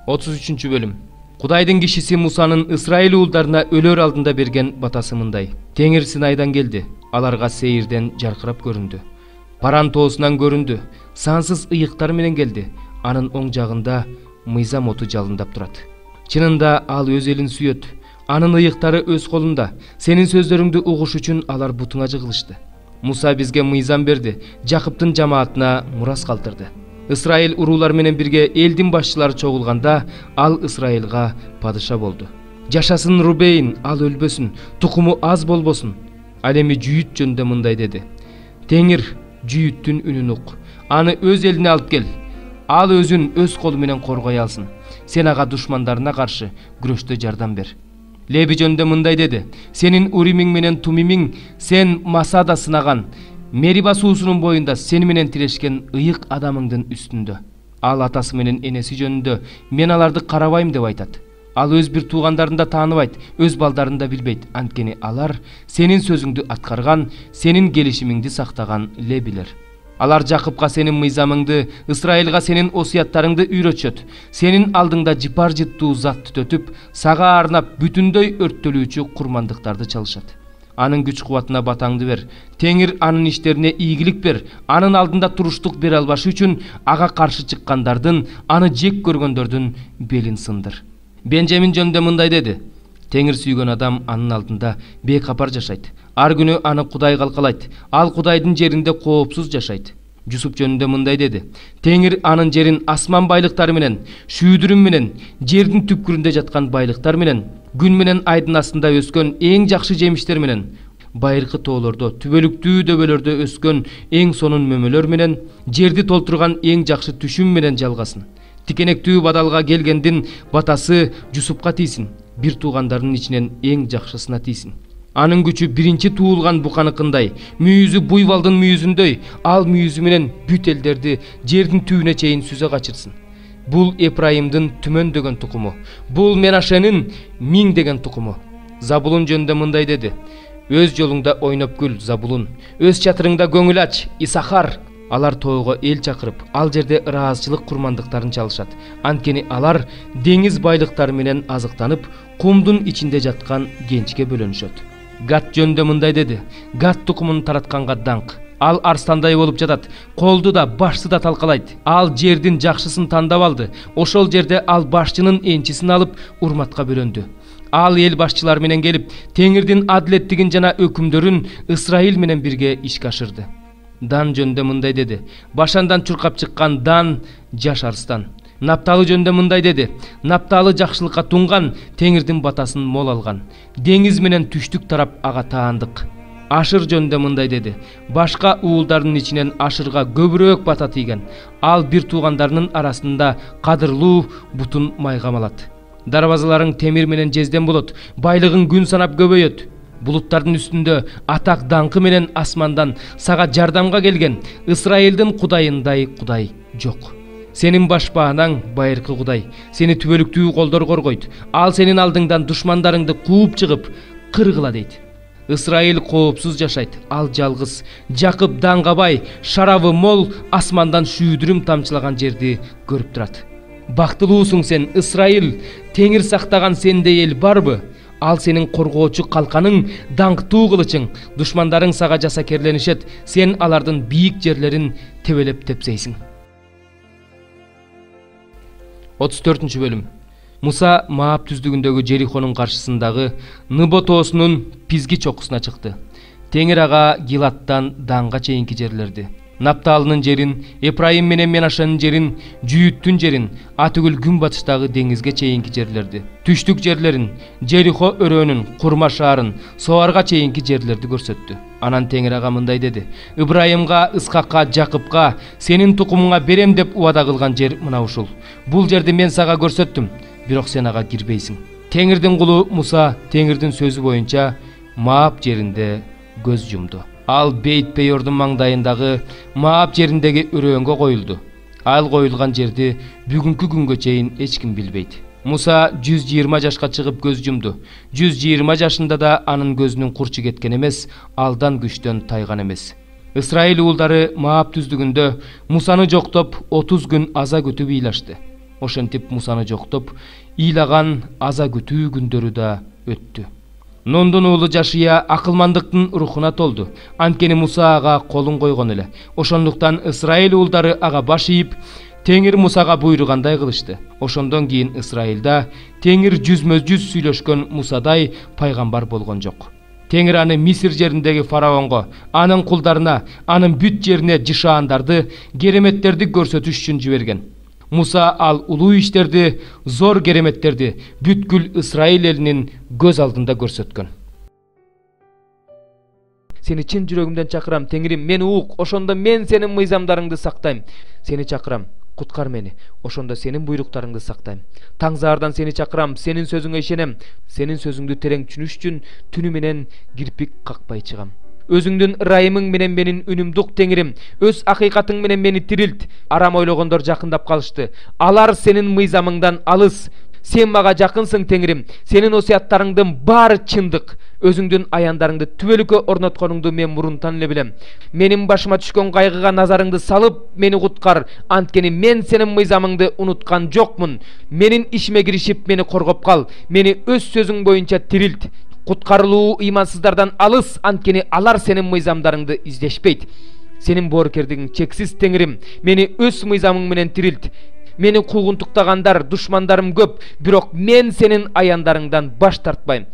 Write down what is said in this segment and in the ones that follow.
33 bölüm. Кудайдын кишиси Мусанын Исраил уулдарына өлөр алдында берген батасы мындай. Теңир Синайдан келди. Аларга Сейирден жаркырап көрүндү. Паран тоосунан көрүндү. Сансыз ыйыктар менен келди. Анын оң жагында мыйзам оту жалындап турат. Чынында ал өз элин сүйөт. Анын ыйыктары өз колунда. Сенин сөздөрүңдү угуш үчүн алар бутуңа жыгылышты. Муса бизге мыйзам берди. Жакыптын жамаатына мурас калтырды. Исраил уруулар менен бирге элдин башчылары чогулганда ал Исраилга падыша болду. Жашасын Рубейн, ал өлбөсүн, тукуму аз болбосун. Ал эми жүйүт жөнүндө мындай деди. Теңир жүйүттүн үнүн ук. Аны өз элине алып кел. Ал өзүн өз колу менен коргой алсын. Сен ага душмандарына каршы күрөштө жардам бер. Леби жөнүндө мындай деди. Сенин Уримиң менен Тумимиң сен Масада сынаган. Мериба суусунун боюнда сени менен тирешкен ыйык адамыңдын үстүндө. Ал атасы менен энеси жөнүндө мен аларды карабайм деп айтат. Ал өз бир туугандарын да тааныбайт, өз балдарын да билбейт. Анткени алар сенин сөзүңдү аткарган, сенин келишимиңди сактаган лебилер. Алар Жакыпка сенин мыйзамыңды, Исраилга сенин осуяттарыңды үйрөтүшөт. Сенин алдыңда жыпар жыттуу зат түтөтүп, сага арнап бүтүндөй өрттөлүүчү курмандыктарды чалышат. Анын күч кубатына батаңды бер. Теңир анын иштерине ийгилик бер. Анын алдында туруштук бере албашы үчүн ага каршы чыккандардын, аны жек көргөндөрдүн белин сындыр. Бенжамин жөнүндө мындай деди. Теңир сүйгөн адам анын алдында бейкапар жашайт. Ар күнү аны Кудай калкалайт. Ал Кудайдын жеринде коопсуз жашайт. Жусуп жөнүндө мындай деди. Теңир анын жерин асман байлыктары менен, шүүдүрүм менен, жердин түпкүрүндө жаткан байлыктар менен, күн менен айдын астында өскөн эң жакшы жемиштер менен, байыркы тоолордо, түбөлүктүү дөбөлөрдө өскөн эң сонун мөмөлөр менен, жерди толтурган эң жакшы түшүм менен жалгасын. Тикенектүү бадалга келгендин батасы Жусупка тийсин. Бир туугандарынын ичинен эң жакшысына тийсин. Анын күчү биринчи туулган буканыкындай, мүйүзү буйвалдын мүйүзүндөй, ал мүйүзү менен бүт элдерди жердин түбүнө чейин сүзө качырсын. Бул Эпрайымдын түмөн деген тукуму. Бул Менашенин миң деген тукуму. Забулун жөнүндө мындай деди. Өз жолуңда ойноп күл, Забулун. Өз чатырыңда көңүл ач, Исахар. Алар тоого эл чакырып, ал жерде ыраазчылык курмандыктарын чалышат. Анткени алар деңиз байлыктары менен азыктанып, кумдун ичинде жаткан кенчке бөлөнүшөт. Гат жөнүндө мындай деди. Гат тукумун таратканга даңк. Ал арстандай болуп жатат. Колду да, башты да талкалайт. Ал жердин жакшысын тандап алды. Ошол жерде ал башчынын энчисин алып, урматка бөлөндү. Ал эл башчылар менен келип, Теңирдин адилеттигин жана өкүмдөрүн Исраил менен бирге ишке ашырды. Дан жөнүндө мындай деди. Башандан чуркап чыккан Дан жаш арстан. Напталы жөнүндө мындай деди. Напталы жакшылыкка тунган, Теңирдин батасын мол алган. Деңиз менен түштүк тарап ага таандык. Ашыр жөнүндө мындай деди. Башка уулдардын ичинен Ашырга көбүрөөк бата тийген. Ал бир туугандарынын арасында кадырлуу бутун майгамалат. Дарбазаларың темир менен жезден болот. Байлыгың күн санап көбөйөт. Булуттардын үстүндө атак даңкы менен асмандан сага жардамга келген Исраилдин Кудайындай Кудай жок. Сенин башпаанаң байыркы Кудай. Сени түбөлүктүү колдор коргойт. Ал сенин алдыңдан душмандарыңды кууп чыгып, кыргыла дейт. Исраил коопсуз жашайт. Ал жалгыз. Жакып даңгабай, шаравы мол, асмандан шүүдүрүм тамчылаган жерди көрүп турат. Бактылуусуң сен, Исраил. Теңир сактаган сендей эл барбы? Ал сенин коргоочу калканың, даңктуу кылычың. Душмандарың сага жасакерленишет. Сен алардын бийик жерлерин тебелеп тепсейсиң. 34 бөлүм. Муса Маап түздүгүндөгү Жерихонун каршысындагы Ныбо тоосунун Пизги чокусуна чыкты. Теңир ага Гилаттан Данга чейинки жерлерди. Напталынын жерин, Эпрайым менен Менашенин жерин, Жүйүттүн жерин, атүгүл күн батыштагы деңизге чейинки жерлерди. Түштүк жерлерин, Жерихо өрөөнүн, Курма шаарын, Соарга чейинки жерлерди көрсөттү. Анан Теңир ага мындай деди. Ибрайымга, Исхакка, Жакыпка сенин тукумуңа берем деп убада кылган жер мына ушул. Бул жерди мен сага көрсөттүм, бирок сен ага кирбейсиң. Теңирдин кулу Муса Теңирдин сөзү боюнча Маап жеринде көз жумду. Ал Бейт-Пейордун маңдайындагы Маап жериндеги өрөөнгө коюлду. Ал коюлган жерди бүгүнкү күнгө чейин эч ким билбейт. Муса 120 жашка чыгып көз жумду. 120 жашында да анын көзүнүн курчу кеткен эмес, алдан күчтөн тайган эмес. Исраил уулдары Маап түздүгүндө Мусаны жоктоп 30 күн аза күтүп ыйлашты. Ошентип Мусаны жоктоп, ыйлаган аза күтүү күндөрү да өттү. Нундун уулу Жашия акылмандыктын рухуна толду. Анткени Муса ага колун койгон эле. Ошондуктан Исраил уулдары ага баш ийип, Теңир Мусага буйругандай кылышты. Ошондон кийин Исраилда Теңир жүзмө-жүз сүйлөшкөн Мусадай пайгамбар болгон жок. Теңир аны Мисир жериндеги фараонго, анын кулдарына, анын бүт жерине жышаандарды, кереметтерди көрсөтүш үчүн жиберген. Муса ал улуу иштерди, зор кереметтерди бүткүл Исраил элинин көз алдында көрсөткөн. Сени чын жүрөгүмдөн чакырам, Теңирим, мени ук, ошондо мен сенин мыйзамдарыңды сактайм. Сени чакырам, куткар мени, ошондо сенин буйруктарыңды сактайм. Таңзаардан сени чакырам, сенин сөзүңө ишенем. Сенин сөзүңдү терең түшүнүш үчүн түнү менен кирпик какпай чыгам. Өзүңдүн ырайымың менен менин үнүмдү ук, Теңирим. Өз акыйкатың менен мени тирилт. Арам ойлогондор жакындап калышты. Алар сенин мыйзамыңдан алыс. Сен мага жакынсың, Теңирим. Сенин осуяттарыңдын баары чындык. Өзүңдүн аяндарыңды түбөлүккө орнотконуңду мен мурунтан эле билем. Менин башыма түшкөн кайгыга назарыңды салып, мени куткар. Анткени мен сенин мыйзамыңды унуткан жокмун. Менин ишиме киришип, мени коргоп кал. Мени өз сөзүң боюнча тирилт. Куткарылуу ыймансыздардан алыс, анткени алар сенин мыйзамдарыңды издешпейт. Сенин боорукердигиң чексиз, Теңирим. Мени өз мыйзамың менен тирилт. Мени куугунтуктагандар, душмандарым көп, бирок мен сенин аяндарыңдан баш тартпайм.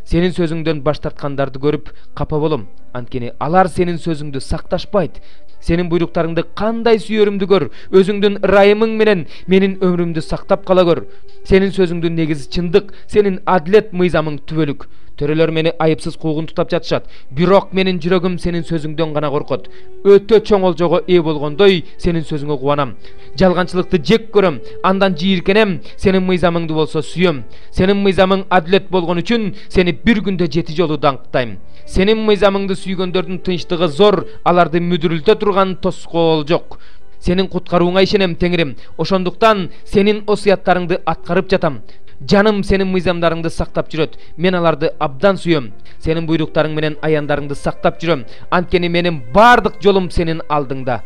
Сенин сөзүңдөн баш тарткандарды көрүп капа болом, анткени алар сенин сөзүңдү сакташпайт. Сенин буйруктарыңды кандай сүйөрүмдү көр, өзүңдүн ырайымың менен менин өмүрүмдү сактап кала көр. Сенин сөзүңдүн негизи чындык, сенин адилет мыйзамың түбөлүк. Төрөлөр мени айыпсыз куугунтуктап жатышат, бирок менин жүрөгүм сенин сөзүңдөн гана коркот. Өтө чоң олжого ээ болгондой сенин сөзүңө кубанам. Жалганчылыкты жек көрөм, андан жийиркенем, сенин мыйзамыңды болсо сүйөм. Сенин мыйзамың адилет болгон үчүн сени бир күндө 7 жолу даңктайм. Сенин мыйзамыңды сүйгөндөрдүн тынчтыгы зор, аларды мүдүрүлтө турган тоскоол жок. Сенин куткарууңа ишенем, Теңирим. Ошондуктан сенин осуяттарыңды аткарып жатам. Жаным сенин мыйзамдарыңды сактап жүрөт. Мен аларды абдан сүйөм. Сенин буйруктарың менен аяндарыңды сактап жүрөм. Анткени менин бардык жолум сенин алдыңда.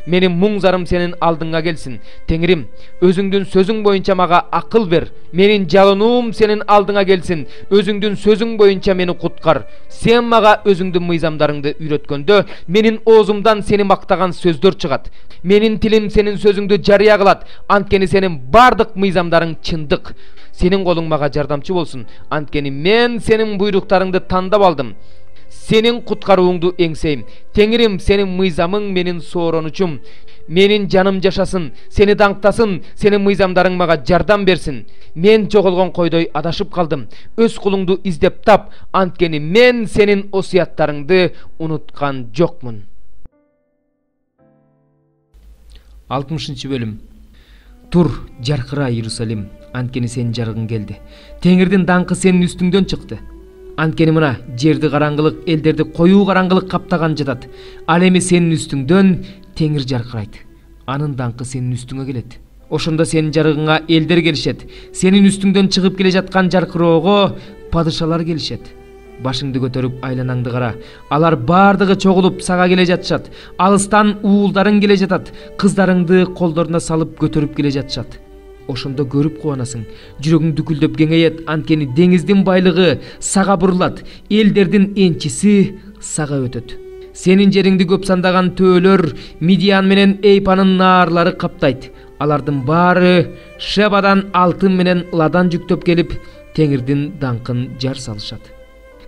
Менин муң зарым сенин алдыңа келсин. Теңирим, өзүңдүн сөзүң боюнча мага акыл бер. Менин жалынуум сенин алдыңа келсин. Өзүңдүн сөзүң боюнча мени куткар. Сен мага өзүңдүн мыйзамдарыңды үйрөткөндө, менин оозумдан сени мактаган сөздөр чыгат. Менин тилим сенин сөзүңдү жарыя кылат. Анткени сенин бардык мыйзамдарың чындык. Сенин колуң мага жардамчы болсун. Анткени мен сенин буйруктарыңды тандап алдым. Сенин куткарууңду эңсейм. Теңирим, сенин мыйзамың менин сооронучум. Менин жаным жашасын, сени даңктасын, сенин мыйзамдарың мага жардам берсин. Мен жоголгон койдой адашып калдым. Өз кулуңду издеп тап, анткени мен сенин осуяттарыңды унуткан жокмун. 60 бөлүм. Тур, жаркыра Иерусалим, анткени сенин жарыгың келди. Теңирдин даңкы сенин үстүңдөн чыкты. Анткени мына жерди караңгылык, элдерди коюу караңгылык каптаган жатат. Ал эми сенин үстүңдөн Теңир жаркырайт. Анын даңкы сенин үстүңө келет. Ошондо сенин жарыгыңа элдер келишет. Сенин үстүңдөн чыгып келе жаткан жаркыроого падышалар келишет. Башыңды көтөрүп айланаңды кара. Алар бардыгы чогулуп сага келе жатышат. Алыстан уулдарың келе жатат. Кыздарыңды колдоруна салып көтөрүп келе жатышат. Ошондо көрүп кубанасың. Жүрөгүң дүкүлдөп кеңейет, анткени деңиздин байлыгы сага бурулат. Элдердин энчиси сага өтөт. Сенин жериңди көп сандаган төөлөр, Мидиан менен Эйпанын наарлары каптайт. Алардын баары Шебадан алтын менен ладан жүктөп келип, Теңирдин даңкын жар салышат.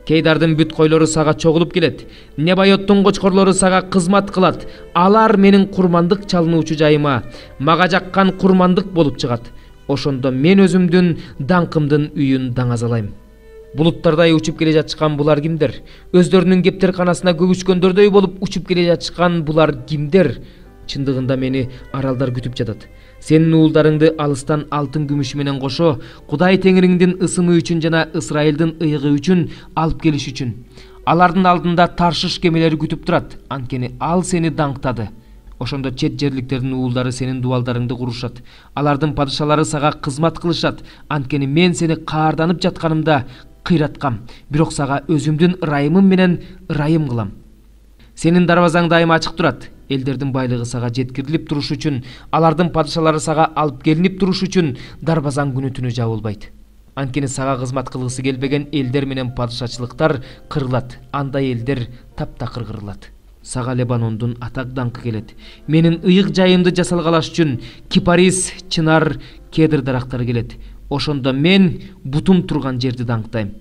Кейдардын бүт койлору сага чогулуп келет. Небайоттун кочкорлору сага кызмат кылат. Алар менин курмандык чалынуучу жайыма, мага жаккан курмандык болуп чыгат. Ошондо мен өзүмдүн даңкымдын үйүн даңазалайм. Булуттардай учуп келе жатышкан булар кимдер? Өздөрүнүн кептерканасына көгүчкөндөрдөй болуп учуп келе жатышкан булар кимдер? Чындыгында мени аралдар күтүп жатат. Сенин уулдарыңды алыстан алтын күмүш менен кошо, Кудай Теңириңдин ысымы үчүн жана Исраилдин ыйыгы үчүн алып келиш үчүн. Алардын алдында Таршиш кемелери күтүп турат, анткени ал сени даңктады. Ошондо чет жерликтердин уулдары сенин дубалдарыңды курушат. Алардын падышалары сага кызмат кылышат, анткени мен сени каарданып жатканымда кыйраткам, бирок сага өзүмдүн ырайымым менен ырайым кылам. Сенин дарбазаң дайыма ачык турат. элдердин байлыгы сага жеткирилип туруш үчүн, алардын падышалары сага алып келинип туруш үчүн дарбазаң күнү түнү жабылбайт. Анткени сага кызмат кылгысы келбеген элдер менен падышачылыктар кырылат, андай элдер таптакыр кырылат. Сага Лебанондун атак даңкы келет. Менин ыйык жайымды жасалгалаш үчүн кипарис, чынар, кедр дарактары келет. Ошондо мен бутум турган жерди даңктайм.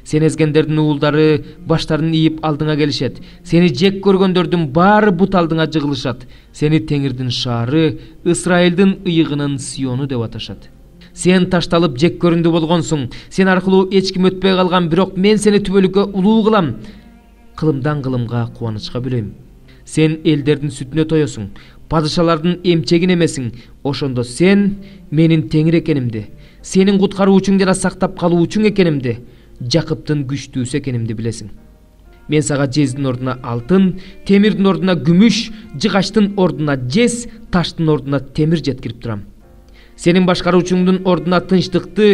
Сен эзгендердин уулдары баштарын ийип алдыңа келишет. Сени жек көргөндөрдүн баары бут алдыңа жыгылышат. Сени Теңирдин шаары, Ысрайылдын ыйыгынын Сиону деп аташат. Сен ташталып жек көрүндү болгонсуң. Сен аркылуу эч ким өтпөй калган, бирок мен сени түбөлүккө улуу кылам. Кылымдан кылымга кубанычка бөлөйм. Сен элдердин сүтүнө тоесуң, падышалардын эмчегин эмесиң. Ошондо сен менин Теңир экенимди, сенин куткаруучуң жана сактап калуучуң экенимди, Жакыптын күчтүүсү экенимди билесиң. Мен сага жездин ордуна алтын, темирдин ордуна күмүш, жыгачтын ордуна жез, таштын ордуна темир жеткирип турам. Сенин башкаруучуңдун ордуна тынчтыкты,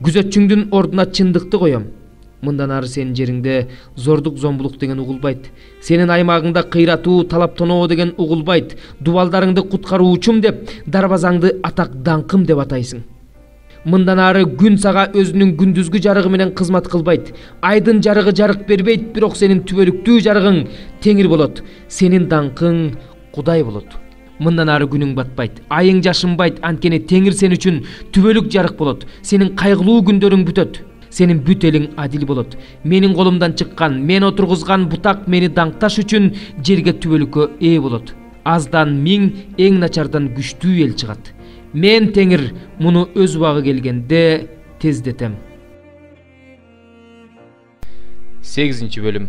күзөтчүңдүн ордуна чындыкты коем. Мындан ары сенин жериңде зордук, зомбулук деген угулбайт. Сенин аймагыңда кыйратуу, талап-тоноо деген угулбайт. Дубалдарыңды куткаруучум деп, дарбазаңды атак даңкым деп атайсың. Мындан ары күн сага өзүнүн күндүзгү жарыгы менен кызмат кылбайт. Айдын жарыгы жарык бербейт, бирок сенин түбөлүктүү жарыгың Теңир болот. Сенин даңкың Кудай болот. Мындан ары күнүң батпайт, айың жашынбайт, анткени Теңир сен үчүн түбөлүк жарык болот. Сенин кайгылуу күндөрүң бүтөт. Сенин бүт элиң адил болот. Менин колумдан чыккан, мен отургузган бутак мени даңкташ үчүн жерге түбөлүккө ээ болот. Аздан миң, эң начардан күчтүү эл чыгат. Мен Теңир муну өз убагы келгенде тездетем. 8 бөлүм.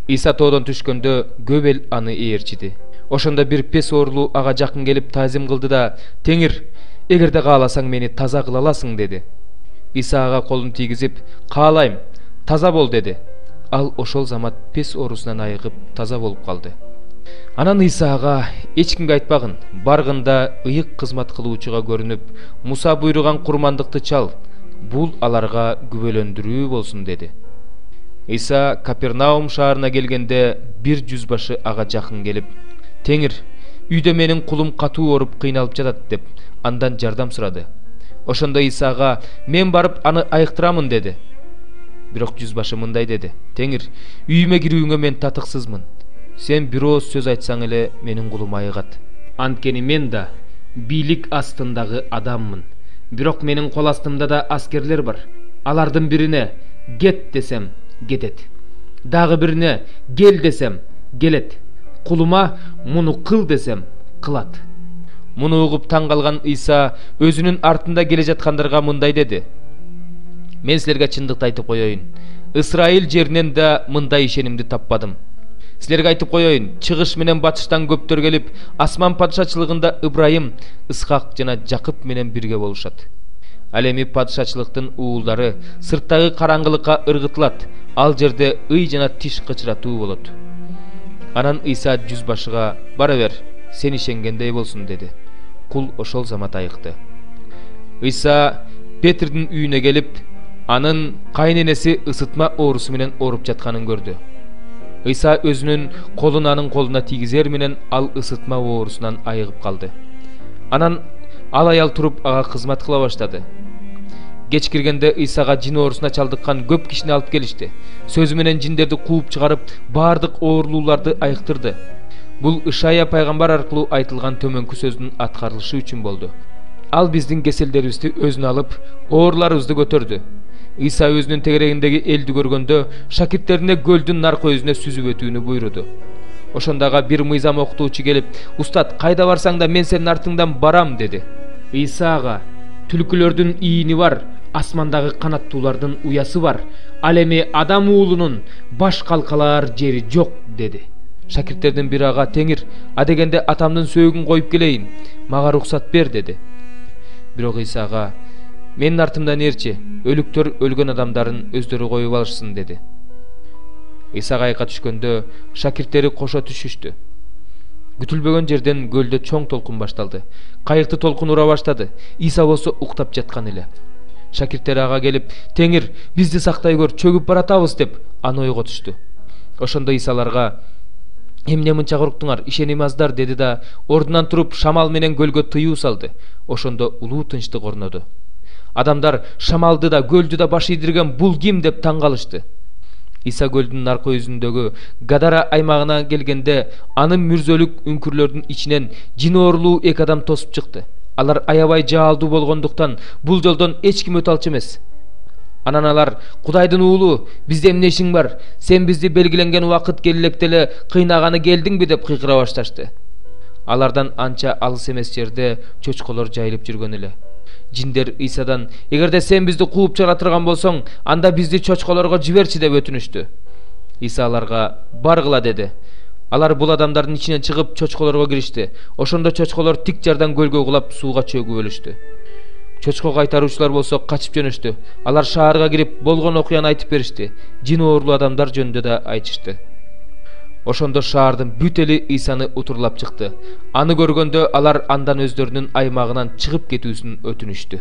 Иса тоодон түшкөндө көп эл аны ээрчиди. Ошондо бир пес ooрлуу ага жакын келип тазим кылды да: "Теңир, эгерде кааласаң мени таза кыла аласың" деди. Иса ага колун тийгизип: "Каалайм, таза бол" деди. Ал ошол замат пес оорусунан айыгып таза болуп калды. Анан Иса ага эч кимге айтпагын, баргында ыйык кызмат кылуучуга көрүнүп, Муса буйруган курмандыкты чал, бул аларга күбөлөндүрүү болсун деди. Иса Капернаум шаарына келгенде бир жүзбашы ага жакын келип: "Теңир, үйдө менин кулум катуу ооруп кыйналып жатат" деп андан жардам сурады. Ошондо Иса ага: "Мен барып аны айыктырамын" деди. Бирок жүзбашы мындай деди: "Теңир, үйүмө кирүүңө мен татыксызмын. Сен бир ооз сөз айтсаң эле менин кулум айыгат. Анткени мен да бийлик астындагы адаммын. Бирок менин кол астымда да аскерлер бар. Алардын бирине кет десем кетет. Дагы бирине кел десем келет. Кулума муну кыл десем кылат." Муну угуп таң калган Иса өзүнүн артында келе жаткандарга мындай деди: "Мен силерге чындыкты айтып коеюн. Ысрайыл жеринен да мындай ишенимди таппадым. Силерге айтып коеюн, чыгыш менен батыштан көптөр келип, асман падышачылыгында Ыбрайым, Ысхак жана Жакып менен бирге болушат. Ал эми падышачылыктын уулдары сырттагы караңгылыкка ыргытылат. Ал жерде ый жана тиш кычыратуу болот." Анан Иса жүзбашыга: "Бара бер, сен ишенгендей болсун" деди. Кул ошол замат айыкты. Иса Петрдин үйүнө келип, анын кайненеси ысытма оорусу менен ооруп жатканын көрдү. Иса өзүнүн колун анын колуна тийгизер менен ал ысытма оорусунан айыгып калды. Анан ал аял туруп ага кызмат кыла баштады. Кеч киргенде Исага жин оорусуна чалдыккан көп кишини алып келишти. Сөзү менен жиндерди кууп чыгарып, баардык оорлууларды айыктырды. Бул Ишая пайгамбар аркылуу айтылган төмөнкү сөздүн аткарылышы үчүн болду. Ал биздин кеселдерибизди өзүнө алып, оорларыбызды көтөрдү. Иса өзүнүн тегерегиндеги элди көргөндө шакирттерине көлдүн наркы өзүнө сүзүп өтүүнү буйруду. Ошондога бир мыйзам окутуучу келип: "Устат, кайда барсаң да мен сенин артыңдан барам" деди. Исага: "Түлкүлөрдүн ийини бар, асмандагы канаттуулардын уясы бар. Ал эми адам уулунун баш калкалаар жери жок" деди. Шакирттердин бири ага: "Теңир, адегенде атамдын сөөгүн коюп келейин, мага уруксат бер" деди. Бирок Исага: "Менин артымдан ээрчи, өлүктөр өлгөн адамдарын өздөрү коюп алышсын" деди. Иса кайыкка түшкөндө шакирттери кошо түшүштү. Күтүлбөгөн жерден көлдө чоң толкун башталды. Кайыкты толкун ура баштады. Иса болсо уктап жаткан эле. Шакирттери ага келип: "Теңир, бизди сактай көр, чөгүп баратабыз" деп аны ойготушту. Ошондо Иса аларга: Эмне мынча коруктуңар, ишеним аздар, деди да ордунан туруп шамал менен көлгө тыюу салды. Ошондо улуу тынчтык орноду. Адамдар шамалды да көлдү да баш ийдирген бул ким деп таң калышты. Иса көлдүн наркы өзүндөгү Гадара аймагына келгенде анын мүрзөлүк үңкүрлөрдүн ичинен жин оорулуу эки адам тосуп чыкты. Алар аябай жаалдуу болгондуктан бул жолдон эч ким өтө алчу эмес. Анан алар: "Кудайдын уулу, бизде эмне ишиң бар? Сен бизди белгиленген убакыт келилекте кыйнаганы келдиңби?" деп кыйкыра башташты. Алардан анча алыс эмес жерде чочколор жайылып жүргөн эле. Жиндер Исадан: "Эгерде сен бизди кууп чыгара турган болсоң, анда бизди чочколорго жиберчи" деп өтүнүштү. Иса аларга: "Баргыла" деди. Алар бул адамдардын ичинен чыгып чочколорго киришти. Ошондо чочколор тик жардан көлгө кулап сууга чөгүп өлүштү. Чочко кайтаруучулар болсо качып жөнөштү. Алар шаарга кирип болгон окуяны айтып беришти. Жин оорулуу адамдар жөнүндө да айтышты. Ошондо шаардын бүт эли Исаны утурлап чыкты. Аны көргөндө алар андан өздөрүнүн аймагынан чыгып кетүүсүн өтүнүштү.